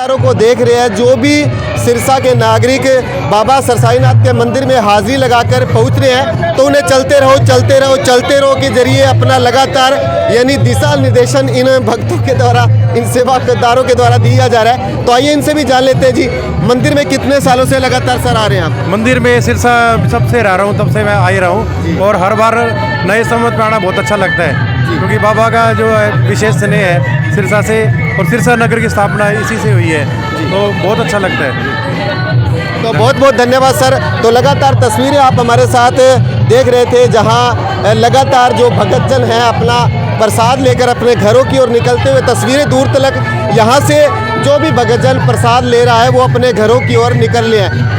लगातारों को देख रहे हैं, जो भी सिरसा के नागरिक बाबा सरसाईनाथ के मंदिर में हाजिरी लगाकर पहुंच रहे हैं, तो उन्हें चलते रहो चलते रहो चलते रहो के जरिए अपना लगातार यानी दिशा निर्देशन इन भक्तों के द्वारा, इन सेवादारों के द्वारा दिया जा रहा है। तो आइए इनसे भी जान लेते हैं। जी, मंदिर में कितने सालों से लगातार सर आ रहे हैं आप? मंदिर में सिरसा सबसे रह रहा हूँ, तब से मैं आ ही रहा हूँ और हर बार नए संवत में आना बहुत अच्छा लगता है, क्योंकि बाबा का जो विशेष स्नेह है सिरसा से, और सिरसा नगर की स्थापना इसी से हुई है, तो बहुत अच्छा लगता है। तो बहुत बहुत धन्यवाद सर। तो लगातार तस्वीरें आप हमारे साथ देख रहे थे, जहां लगातार जो भक्तजन हैं अपना प्रसाद लेकर अपने घरों की ओर निकलते हुए, तस्वीरें दूर तक यहां से जो भी भक्तजन प्रसाद ले रहा है वो अपने घरों की ओर निकल रहे हैं।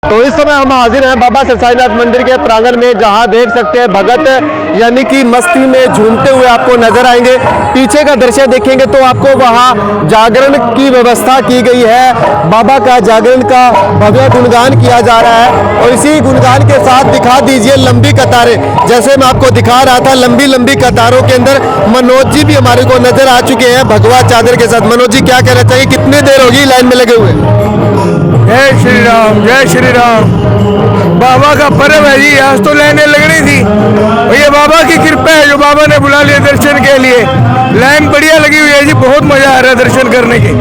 तो इस समय हम हाजिर हैं बाबा सरसाईनाथ मंदिर के प्रांगण में, जहां देख सकते हैं भगत यानी कि मस्ती में झूमते हुए आपको नजर आएंगे। पीछे का दृश्य देखेंगे तो आपको वहां जागरण की व्यवस्था की गई है, बाबा का जागरण का भव्य गुणगान किया जा रहा है। और इसी गुणगान के साथ दिखा दीजिए लंबी कतारें, जैसे मैं आपको दिखा रहा था लंबी लंबी कतारों के अंदर मनोज जी भी हमारे को नजर आ चुके हैं भगवा चादर के साथ। मनोज जी, क्या कहना चाहिए, कितनी देर होगी लाइन में लगे हुए? जय श्री राम, जय श्री राम। बाबा का पर्व है जी, आज तो लाइनें लगनी थी, ये बाबा की कृपा है जो बाबा ने बुला लिया दर्शन के लिए। लाइन बढ़िया लगी हुई है जी, बहुत मजा आ रहा है दर्शन करने के,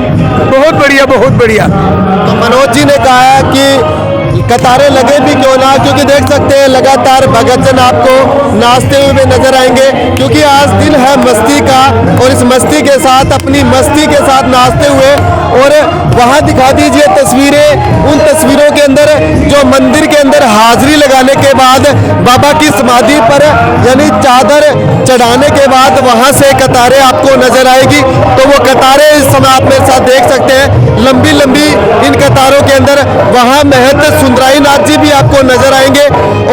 बहुत बढ़िया बहुत बढ़िया। तो मनोज जी ने कहा है कि कतारें लगे भी क्यों ना, क्योंकि देख सकते हैं लगातार भगतजन आपको नाचते हुए नजर आएंगे, क्योंकि आज दिन है मस्ती का, और इस मस्ती के साथ अपनी मस्ती के साथ नाचते हुए। और वहां दिखा दीजिए तस्वीरें, उन तस्वीरों के अंदर जो मंदिर के अंदर हाजिरी लगाने के बाद बाबा की समाधि पर यानी चादर चढ़ाने के बाद वहां से कतारें आपको नजर आएगी। तो वो कतारें इस समय आप मेरे साथ देख सकते हैं, लंबी लंबी इन कतारों के अंदर वहां महंत सुंदराईनाथ जी भी आपको नजर आएंगे।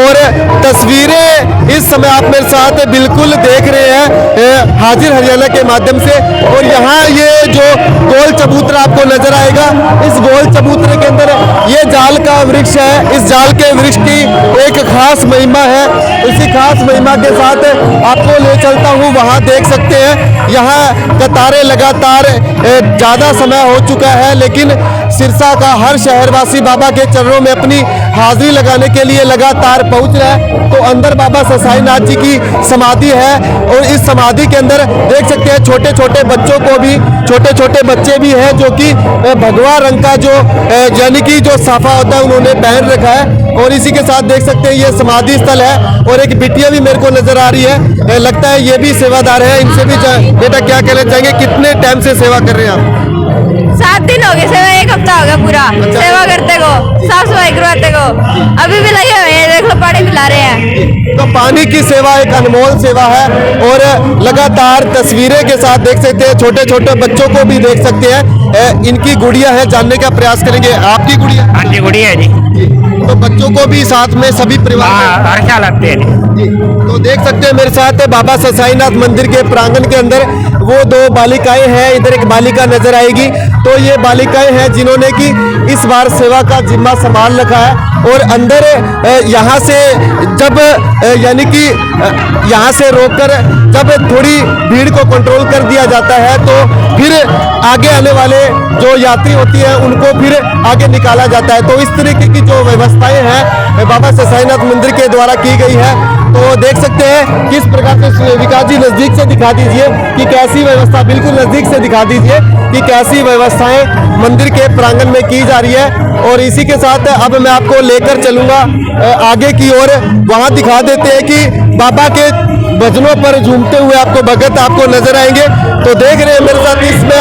और तस्वीरें इस समय आप मेरे साथ बिल्कुल देख रहे हैं हाजिर हरियाणा के माध्यम से। और यहाँ ये जो गोल चबूतरा आपको नजर आएगा, इस गोल चबूतरे के अंदर ये जाल का वृक्ष है, इस जाल के वृक्ष की एक खास महिमा है। इसी खास महिमा के साथ आपको ले चलता हूँ, वहाँ देख सकते हैं यहाँ कतारें लगातार ज़्यादा समय हो चुका है, लेकिन सिरसा का हर शहरवासी बाबा के चरणों में अपनी हाजिरी लगाने के लिए लगातार पहुंच रहा है। तो अंदर बाबा सरसाईनाथ जी की समाधि है, और इस समाधि के अंदर देख सकते हैं छोटे छोटे बच्चों को भी, छोटे छोटे बच्चे भी हैं जो कि भगवा रंग का जो यानी कि जो साफा होता है उन्होंने पहन रखा है। और इसी के साथ देख सकते हैं ये समाधि स्थल है, और एक बिटिया भी मेरे को नजर आ रही है, लगता है ये भी सेवादार है। इनसे भी बेटा क्या कहना चाहेंगे, कितने टाइम से सेवा कर रहे हैं आप? 7 दिन हो गए सेवा, 1 हफ्ता हो गया पूरा सेवा करते को, साफ सफाई करवाते को। अभी भी लगे हुए हैं, देख लो पानी पिला रहे हैं। तो पानी की सेवा एक अनमोल सेवा है, और लगातार तस्वीरें के साथ देख सकते हैं, छोटे छोटे बच्चों को भी देख सकते हैं। इनकी गुड़िया है, जानने का प्रयास करेंगे। आपकी गुड़िया? हाँ जी, गुड़िया है जी। तो बच्चों को भी साथ में सभी परिवार हाँ हर ख्याल आते हैं जी। तो देख सकते हैं मेरे साथ बाबा ससाईनाथ मंदिर के प्रांगण के अंदर वो दो बालिकाएं हैं, इधर एक बालिका नजर आएगी। तो ये बालिकाएं हैं जिन्होंने कि इस बार सेवा का जिम्मा संभाल रखा है और अंदर यहाँ से जब यानी कि यहाँ से रोककर जब थोड़ी भीड़ को कंट्रोल कर दिया जाता है तो फिर आगे आने वाले जो यात्री होती हैं उनको फिर आगे निकाला जाता है। तो इस तरीके की जो व्यवस्थाएं हैं बाबा ससाईनाथ मंदिर के द्वारा की गई है। तो देख सकते हैं किस प्रकार से विकास जी नजदीक से दिखा दीजिए कि कैसी व्यवस्था, बिल्कुल नजदीक से दिखा दीजिए कि कैसी व्यवस्थाएं मंदिर के प्रांगण में की जा रही है। और इसी के साथ अब मैं आपको लेकर चलूंगा आगे की ओर, वहां दिखा देते हैं कि बाबा के भजनों पर झूमते हुए आपको भगत आपको नजर आएंगे। तो देख रहे हैं मेरे साथ इसमें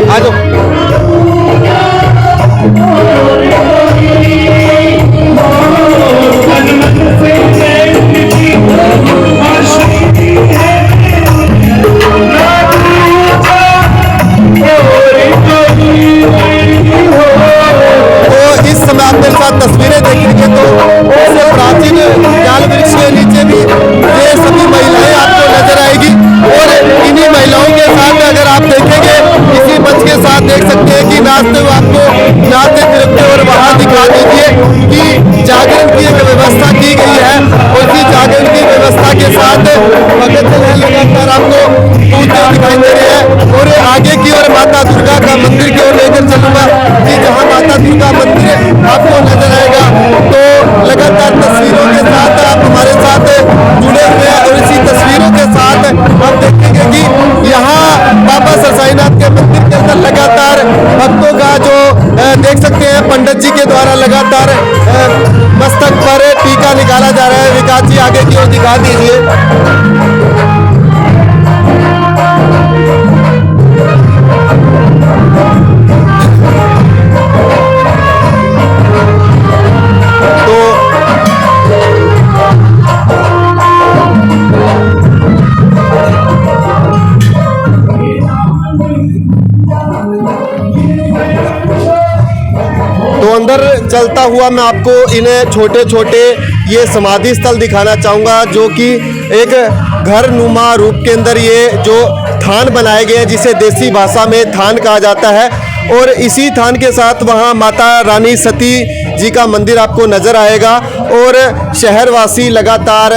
आ जाओ। तो इस समय आप मेरे साथ तस्वीरें देखेंगे तो ऐसे प्राचीन ज्ञान वृक्ष के नीचे भी ये सभी महिलाएं आपको नजर आएगी। और इन्हीं महिलाओं के साथ अगर आप देखेंगे इसी मंच के साथ देख सकते हैं कि नाचते हुए आपको नाचते फिरते और वहां दिखा दीजिए कि जागरण की एक व्यवस्था की गई है। और इसी जागरण की व्यवस्था के साथ भगत लगातार आपको पूजते दिखाई दे रहे हैं। और आगे की ओर माता दुर्गा का मंदिर की ओर लेकर चलूंगा कि जहां माता दुर्गा मंदिर आपको नजर आएगा। तो लगातार तस्वीरों के साथ आप हमारे साथ जुड़े हुए हैं और इसी तस्वीरों के साथ हम देखेंगे कि यहाँ बाबा ससाईनाथ के मंदिर के अंदर लगातार भक्तों का जो देख सकते हैं पंडित जी के द्वारा लगातार मस्तक पर टीका निकाला जा रहा है। विकास जी आगे की ओर दिखा दीजिए। तो अंदर चलता हुआ मैं आपको इन्हें छोटे छोटे ये समाधि स्थल दिखाना चाहूँगा जो कि एक घर नुमा रूप के अंदर ये जो थान बनाए गए हैं जिसे देसी भाषा में थान कहा जाता है। और इसी थान के साथ वहाँ माता रानी सती जी का मंदिर आपको नज़र आएगा। और शहरवासी लगातार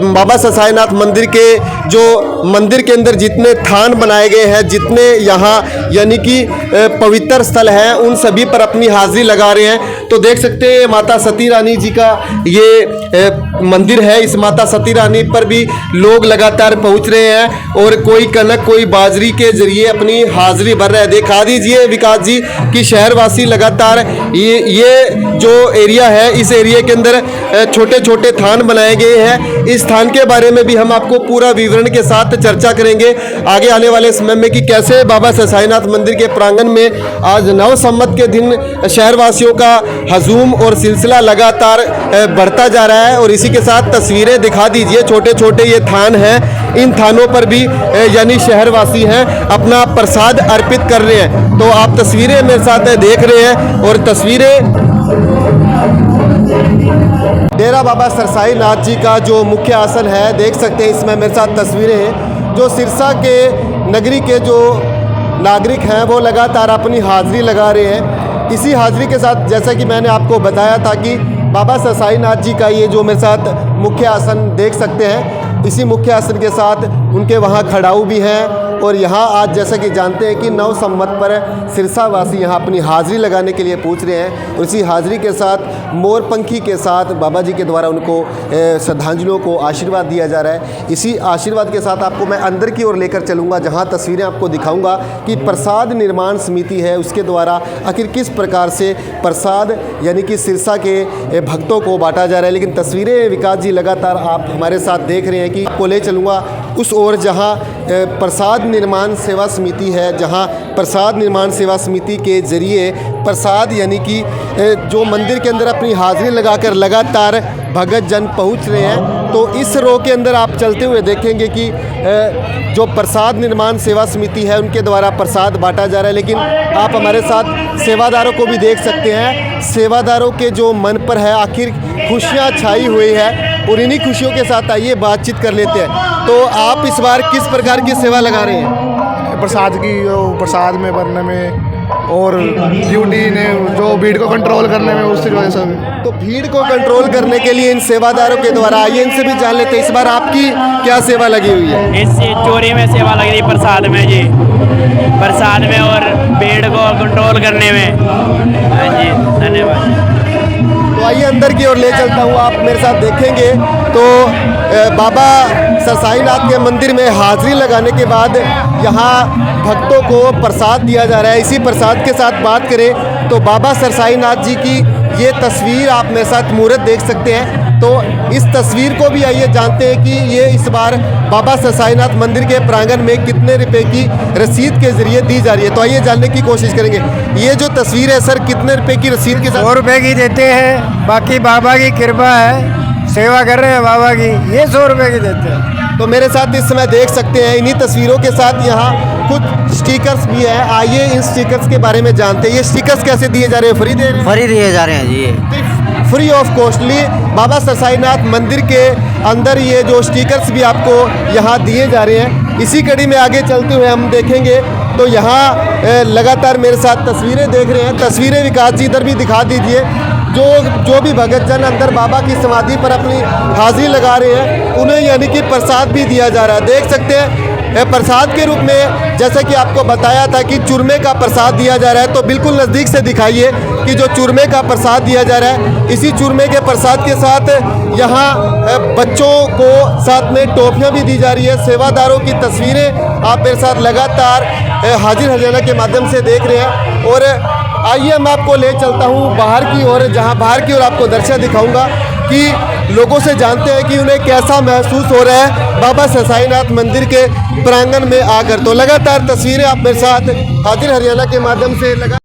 बाबा ससाईनाथ मंदिर के जो मंदिर के अंदर जितने थान बनाए गए हैं, जितने यहाँ यानी कि पवित्र स्थल हैं, उन सभी पर अपनी हाजिरी लगा रहे हैं। तो देख सकते हैं माता सती रानी जी का ये मंदिर है। इस माता सती रानी पर भी लोग लगातार पहुँच रहे हैं और कोई कनक कोई बाजरी के जरिए अपनी हाजिरी भर रहे हैं। दिखा दीजिए विकास जी कि शहरवासी लगातार ये जो एरिया है, इस एरिया के अंदर छोटे छोटे थान बनाए गए हैं। इस थान के बारे में भी हम आपको पूरा विवरण के साथ चर्चा करेंगे आगे आने वाले समय में कि कैसे बाबा ससाईनाथ मंदिर के प्रांगण में आज नव संवत के दिन शहरवासियों का हजूम और सिलसिला लगातार बढ़ता जा रहा है। और इसी के साथ तस्वीरें दिखा दीजिए, छोटे छोटे ये थान हैं, इन थानों पर भी यानी शहरवासी हैं अपना प्रसाद अर्पित कर रहे हैं। तो आप तस्वीरें मेरे साथ देख रहे हैं और तस्वीरें डेरा बाबा ससाईनाथ जी का जो मुख्य आसन है, देख सकते हैं इसमें मेरे साथ तस्वीरें हैं। जो सिरसा के नगरी के जो नागरिक हैं वो लगातार अपनी हाजिरी लगा रहे हैं। इसी हाजिरी के साथ जैसा कि मैंने आपको बताया था कि बाबा ससाईनाथ जी का ये जो मेरे साथ मुख्य आसन देख सकते हैं, इसी मुख्य आसन के साथ उनके वहाँ खड़ाऊ भी हैं। और यहाँ आज जैसा कि जानते हैं कि नव संवत पर सिरसावासी यहाँ अपनी हाजिरी लगाने के लिए पहुँच रहे हैं। और इसी हाजिरी के साथ मोरपंखी के साथ बाबा जी के द्वारा उनको श्रद्धांजलियों को आशीर्वाद दिया जा रहा है। इसी आशीर्वाद के साथ आपको मैं अंदर की ओर लेकर चलूँगा जहाँ तस्वीरें आपको दिखाऊँगा कि प्रसाद निर्माण समिति है उसके द्वारा आखिर किस प्रकार से प्रसाद यानी कि सिरसा के भक्तों को बांटा जा रहा है। लेकिन तस्वीरें विकास जी लगातार आप हमारे साथ देख रहे हैं कि को ले चलूँगा उस ओर जहाँ प्रसाद निर्माण सेवा समिति है, जहाँ प्रसाद निर्माण सेवा समिति के जरिए प्रसाद यानी कि जो मंदिर के अंदर अपनी हाजिरी लगाकर लगातार भगत जन पहुँच रहे हैं। तो इस रो के अंदर आप चलते हुए देखेंगे कि जो प्रसाद निर्माण सेवा समिति है उनके द्वारा प्रसाद बांटा जा रहा है, लेकिन आप हमारे साथ सेवादारों को भी देख सकते हैं। सेवादारों के जो मन पर है आखिर खुशियाँ छाई हुई है, और इन्हीं खुशियों के साथ आइए बातचीत कर लेते हैं। तो आप इस बार किस प्रकार की सेवा लगा रहे हैं? प्रसाद की, प्रसाद में भरने में और ड्यूटी ने जो भीड़ को कंट्रोल करने में, उसकी वजह से। तो भीड़ को कंट्रोल करने के लिए इन सेवादारों के द्वारा आइए इनसे भी जान लेते हैं इस बार आपकी क्या सेवा लगी हुई है? इस चोरी में सेवा लगी थी प्रसाद में जी, प्रसाद में और भीड़ को कंट्रोल करने में। हाँ जी, धन्यवाद। तो आइए अंदर की ओर ले चलता हूँ, आप मेरे साथ देखेंगे तो बाबा सरसाईनाथ के मंदिर में हाजिरी लगाने के बाद यहाँ भक्तों को प्रसाद दिया जा रहा है। इसी प्रसाद के साथ बात करें तो बाबा सरसाईनाथ जी की ये तस्वीर आप मेरे साथ मूर्त देख सकते हैं। तो इस तस्वीर को भी आइए जानते हैं कि ये इस बार बाबा सरसाईनाथ मंदिर के प्रांगण में कितने रुपए की रसीद के जरिए दी जा रही है। तो आइए जानने की कोशिश करेंगे, ये जो तस्वीर है सर कितने रुपए की रसीद के साथ? 100 रुपये की देते हैं, बाकी बाबा की कृपा है, सेवा कर रहे हैं बाबा की, ये 100 रुपये की देते हैं। तो मेरे साथ इस समय देख सकते हैं इन्हीं तस्वीरों के साथ यहाँ कुछ स्टिकर्स भी है। आइए इन स्टिकर्स के बारे में जानते हैं। ये स्टिकर्स कैसे दिए जा रहे हैं? फ्री दे रहे हैं? फ्री दिए जा रहे हैं जी, फ्री ऑफ कॉस्टली बाबा सरसाईनाथ मंदिर के अंदर ये जो स्टिकर्स भी आपको यहाँ दिए जा रहे हैं। इसी कड़ी में आगे चलते हुए हम देखेंगे तो यहाँ लगातार मेरे साथ तस्वीरें देख रहे हैं। तस्वीरें विकास जी इधर भी दिखा दीजिए। जो भी भगत जन अंदर बाबा की समाधि पर अपनी हाजिरी लगा रहे हैं उन्हें यानी कि प्रसाद भी दिया जा रहा है। देख सकते हैं प्रसाद के रूप में, जैसा कि आपको बताया था कि चूरमे का प्रसाद दिया जा रहा है। तो बिल्कुल नज़दीक से दिखाइए कि जो चूरमे का प्रसाद दिया जा रहा है, इसी चूरमे के प्रसाद के साथ यहाँ बच्चों को साथ में टॉफियाँ भी दी जा रही है। सेवादारों की तस्वीरें आप मेरे साथ लगातार हाजिर हरियाणा के माध्यम से देख रहे हैं। और आइए मैं आपको ले चलता हूँ बाहर की ओर, जहाँ बाहर की ओर आपको दृश्य दिखाऊंगा कि लोगों से जानते हैं कि उन्हें कैसा महसूस हो रहा है बाबा सरसाईनाथ मंदिर के प्रांगण में आकर। तो लगातार तस्वीरें आप मेरे साथ हाजिर हरियाणा के माध्यम से लगा